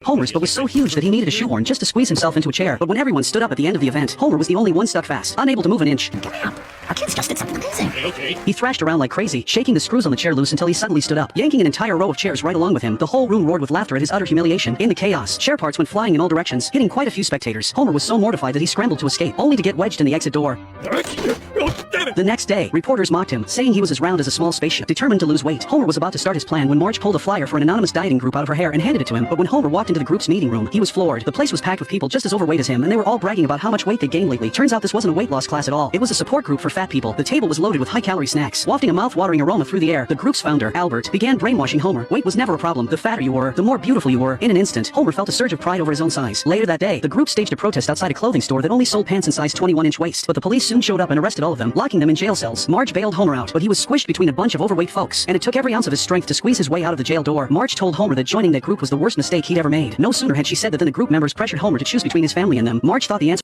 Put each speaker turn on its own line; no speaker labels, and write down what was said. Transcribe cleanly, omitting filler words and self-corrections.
Homer's but was so huge that he needed a shoehorn just to squeeze himself into a chair. But when everyone stood up at the end of the event, Homer was the only one stuck fast, unable to move an inch.
Get up. Our kids just did something amazing.
Okay.
He thrashed around like crazy, shaking the screws on the chair loose until he suddenly stood up, yanking an entire row of chairs right along with him. The whole room roared with laughter at his utter humiliation. In the chaos, chair parts went flying in all directions, hitting quite a few spectators. Homer was so mortified that he scrambled to escape, only to get wedged in the exit door.
Oh, damn it!
The next day, reporters mocked him, saying he was as round as a small spaceship, determined to lose weight. Homer was about to start his plan when Marge pulled a flyer for an anonymous dieting group out of her hair and handed it to him. But when Homer walked into the group's meeting room, he was floored. The place was packed with people just as overweight as him, and they were all bragging about how much weight they gained lately. Turns out this wasn't a weight loss class at all. It was a support group for fat people. The table was loaded with high-calorie snacks, wafting a mouth-watering aroma through the air. The group's founder, Albert, began brainwashing Homer. Weight was never a problem. The fatter you were, the more beautiful you were. In an instant, Homer felt a surge of pride over his own size. Later that day, the group staged a protest outside a clothing store that only sold pants in size 21-inch waist. But the police soon showed up and arrested all of them, locking them in jail cells. Marge bailed Homer out, but he was squished between a bunch of overweight folks, and it took every ounce of his strength to squeeze his way out of the jail door. Marge told Homer that joining that group was the worst mistake he'd ever made. No sooner had she said that than the group members pressured Homer to choose between his family and them. Marge thought the answer